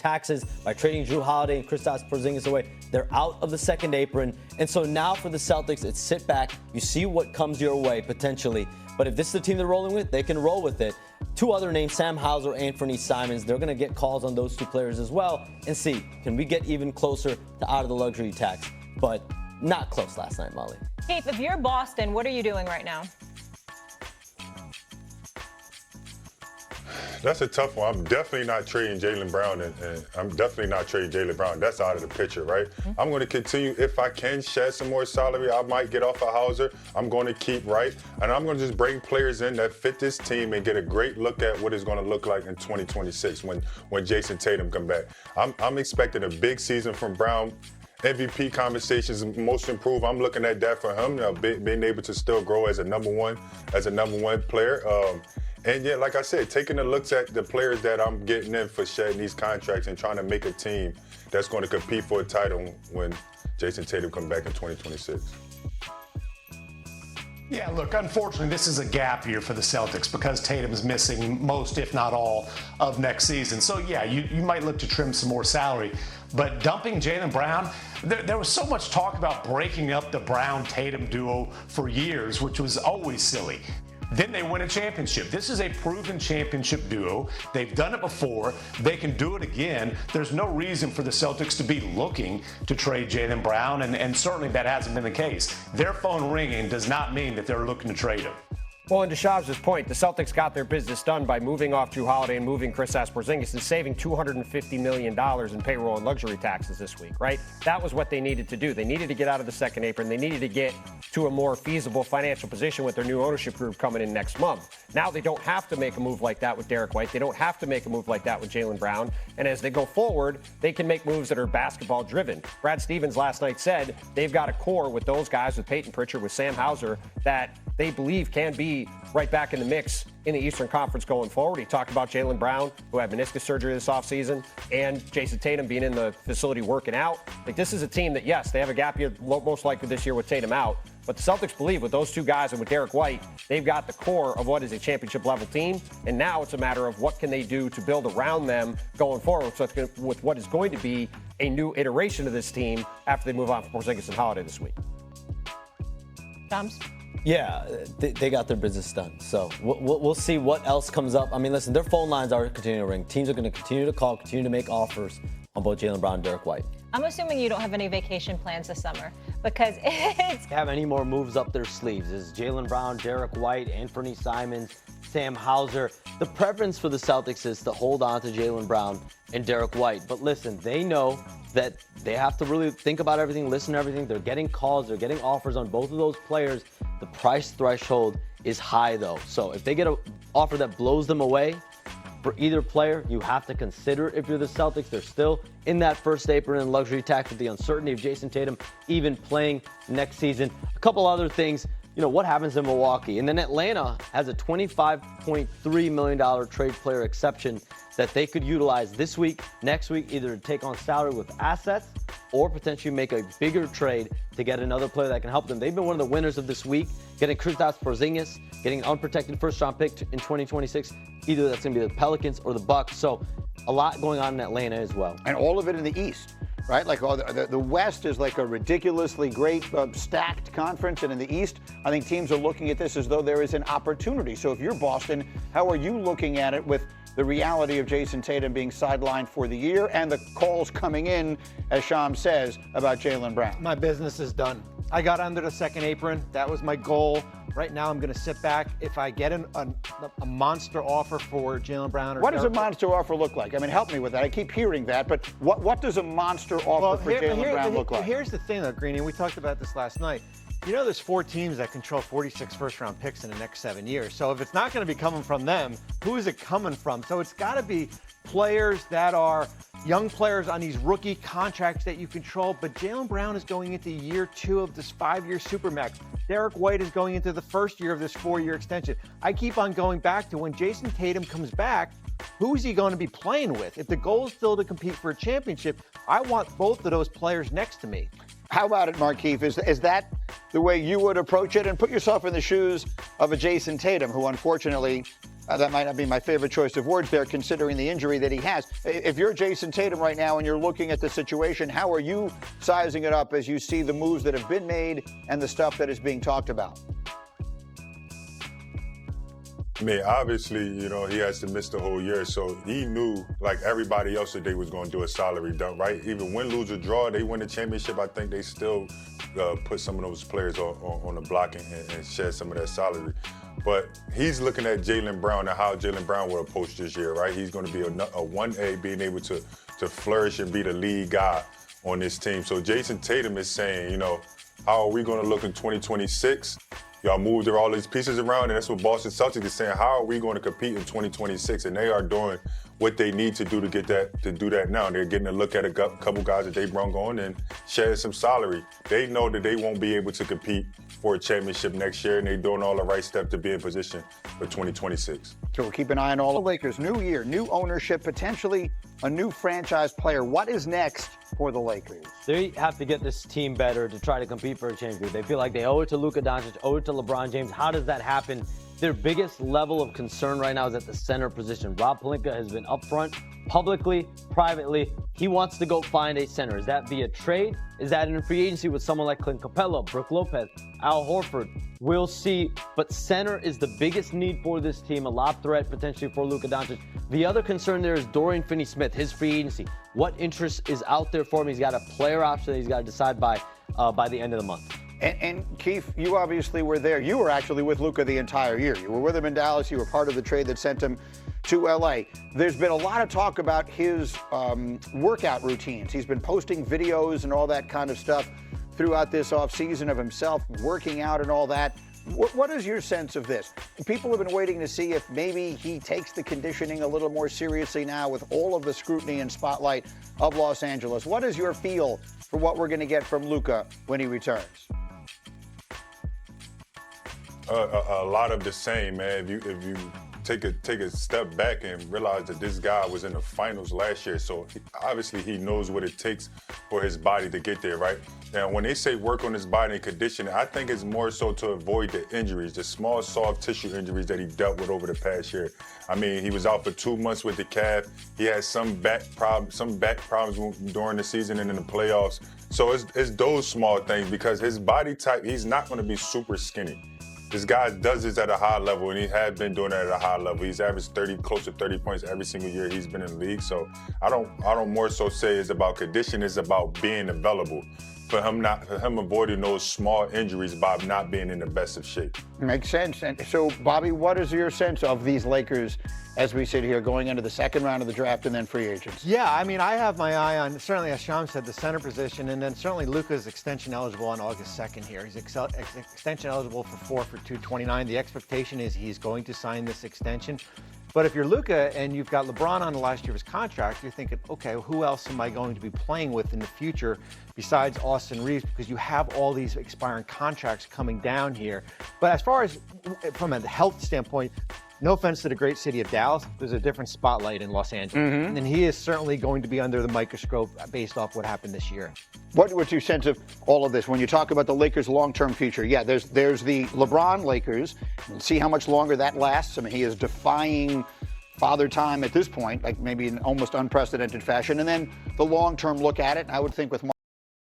taxes by trading Jrue Holiday and Kristaps Porzingis away. They're out of the second apron. And so now for the Celtics, it's sit back. You see what comes your way potentially. But if this is the team they're rolling with, they can roll with it. Two other names, Sam Hauser, Anthony Simons. They're going to get calls on those two players as well and see, can we get even closer to out of the luxury tax? But not close last night, Molly. Keith, if you're Boston, what are you doing right now? That's a tough one. I'm definitely not trading Jaylen Brown, and I'm definitely not trading Jaylen Brown. That's out of the picture, right? Mm-hmm. I'm going to continue. If I can shed some more salary, I might get off of Hauser. I'm going to keep Wright, and I'm going to just bring players in that fit this team and get a great look at what it's going to look like in 2026 when Jason Tatum come back. I'm expecting a big season from Brown. MVP conversations, most improved. I'm looking at that for him, being able to still grow as a number one player. And yeah, like I said, taking a look at the players that I'm getting in for shedding these contracts and trying to make a team that's going to compete for a title when Jason Tatum comes back in 2026. Yeah, look, unfortunately, this is a gap year for the Celtics because Tatum is missing most, if not all, of next season. So, yeah, you might look to trim some more salary. But dumping Jaylen Brown, there was so much talk about breaking up the Brown-Tatum duo for years, which was always silly. Then they win a championship. This is a proven championship duo. They've done it before. They can do it again. There's no reason for the Celtics to be looking to trade Jaylen Brown, and certainly that hasn't been the case. Their phone ringing does not mean that they're looking to trade him. Well, and to Shabs' point, the Celtics got their business done by moving off Jrue Holiday and moving Kristaps Porzingis and saving $250 million in payroll and luxury taxes this week, right? That was what they needed to do. They needed to get out of the second apron. They needed to get to a more feasible financial position with their new ownership group coming in next month. Now they don't have to make a move like that with Derek White. They don't have to make a move like that with Jaylen Brown. And as they go forward, they can make moves that are basketball driven. Brad Stevens last night said they've got a core with those guys, with Peyton Pritchard, with Sam Hauser, that they believe can be right back in the mix in the Eastern Conference going forward. He talked about Jaylen Brown, who had meniscus surgery this offseason, and Jason Tatum being in the facility working out. Like, this is a team that, yes, they have a gap year most likely this year with Tatum out, but the Celtics believe with those two guys and with Derek White, they've got the core of what is a championship-level team, and now it's a matter of what can they do to build around them going forward with what is going to be a new iteration of this team after they move on from Porzingis and Holiday this week. Shams? Yeah, they got their business done. So we'll see what else comes up. I mean, listen, their phone lines are continuing to ring. Teams are going to continue to call, continue to make offers on both Jaylen Brown and Derek White. I'm assuming you don't have any vacation plans this summer because it's... Have any more moves up their sleeves? Is Jaylen Brown, Derek White, Anthony Simons, Sam Hauser? The preference for the Celtics is to hold on to Jaylen Brown and Derek White. But listen, they know that they have to really think about everything, listen to everything. They're getting calls, they're getting offers on both of those players. The price threshold is high, though. So if they get an offer that blows them away for either player, you have to consider it. If you're the Celtics, they're still in that first apron and luxury tax with the uncertainty of Jason Tatum even playing next season. A couple other things. You know, what happens in Milwaukee? And then Atlanta has a $25.3 million trade player exception that they could utilize this week, next week, either to take on salary with assets or potentially make a bigger trade to get another player that can help them. They've been one of the winners of this week, getting Kristaps Porzingis, getting an unprotected first-round pick in 2026. Either that's going to be the Pelicans or the Bucks. So a lot going on in Atlanta as well. And all of it in the East. Right? Like the West is like a ridiculously great stacked conference. And in the East, I think teams are looking at this as though there is an opportunity. So if you're Boston, how are you looking at it with the reality of Jason Tatum being sidelined for the year and the calls coming in, as Sham says, about Jaylen Brown? My business is done. I got under the second apron. That was my goal. Right now, I'm going to sit back. If I get a monster offer for Jaylen Brown, what does a monster offer look like? I mean, help me with that. I keep hearing that, but what does a monster offer for Jaylen Brown look like? Here's the thing, though, Greeny, and we talked about this last night. You know, there's 4 teams that control 46 first-round picks in the next 7 years. So if it's not going to be coming from them, who is it coming from? So it's got to be players that are young players on these rookie contracts that you control. But Jaylen Brown is going into year 2 of this 5-year Supermax. Derek White is going into the first year of this 4-year extension. I keep on going back to when Jason Tatum comes back, who's he going to be playing with? If the goal is still to compete for a championship, I want both of those players next to me. How about it, Markeith? Is that the way you would approach it? And put yourself in the shoes of a Jason Tatum, who unfortunately That might not be my favorite choice of words there, considering the injury that he has. If you're Jason Tatum right now and you're looking at the situation, how are you sizing it up as you see the moves that have been made and the stuff that is being talked about? I mean, obviously, he has to miss the whole year, so he knew, like everybody else, that they was going to do a salary dump, right? Even win, lose, or draw, they win the championship. I think they still put some of those players on the block and shed some of that salary. But he's looking at Jaylen Brown and how Jaylen Brown will approach this year, right? He's going to be a 1A, being able to flourish and be the lead guy on this team. So Jason Tatum is saying, how are we going to look in 2026? Y'all moved all these pieces around, and that's what Boston Celtics is saying. How are we going to compete in 2026? And they are doing what they need to do to do that now. They're getting a look at a couple guys that they brought on and sharing some salary. They know that they won't be able to compete for a championship next year, and they're doing all the right steps to be in position for 2026. So we'll keep an eye on all the Lakers. New year, new ownership, potentially a new franchise player. What is next for the Lakers? They have to get this team better to try to compete for a championship. They feel like they owe it to Luka Doncic, owe it to LeBron James. How does that happen? Their biggest level of concern right now is at the center position. Rob Pelinka has been upfront, publicly, privately. He wants to go find a center. Is that via trade? Is that in a free agency with someone like Clint Capella, Brook Lopez, Al Horford? We'll see. But center is the biggest need for this team, a lob threat potentially for Luka Doncic. The other concern there is Dorian Finney-Smith, his free agency. What interest is out there for him? He's got a player option that he's got to decide by the end of the month. And Keith, you obviously were there. You were actually with Luka the entire year. You were with him in Dallas. You were part of the trade that sent him to LA. There's been a lot of talk about his workout routines. He's been posting videos and all that kind of stuff throughout this offseason of himself working out and all that. What is your sense of this? People have been waiting to see if maybe he takes the conditioning a little more seriously now with all of the scrutiny and spotlight of Los Angeles. What is your feel for what we're going to get from Luka when he returns? A lot of the same, man. If you take a step back and realize that this guy was in the finals last year, so obviously he knows what it takes for his body to get there, right? Now, when they say work on his body and conditioning, I think it's more so to avoid the injuries, the small soft tissue injuries that he dealt with over the past year. I mean, he was out for 2 months with the calf. He had some back problems during the season and in the playoffs. So it's those small things, because his body type, he's not going to be super skinny. This guy does this at a high level, and he has been doing it at a high level. He's averaged close to 30 points every single year he's been in the league. So I don't more so say it's about condition. It's about being available. For him avoiding those small injuries by not being in the best of shape. Makes sense. And so, Bobby, what is your sense of these Lakers as we sit here going into the second round of the draft and then free agents? Yeah, I mean, I have my eye on, certainly, as Sham said, the center position, and then certainly Luka's extension eligible on August 2nd here. He's extension eligible for $229. The expectation is he's going to sign this extension. But if you're Luka and you've got LeBron on the last year of his contract, you're thinking, okay, who else am I going to be playing with in the future besides Austin Reeves? Because you have all these expiring contracts coming down here. But as far as from a health standpoint, no offense to the great city of Dallas, there's a different spotlight in Los Angeles. Mm-hmm. And he is certainly going to be under the microscope based off what happened this year. What's your sense of all of this? When you talk about the Lakers' long-term future, yeah, there's the LeBron Lakers. We'll see how much longer that lasts. I mean, he is defying father time at this point, like maybe in almost unprecedented fashion. And then the long-term look at it, I would think with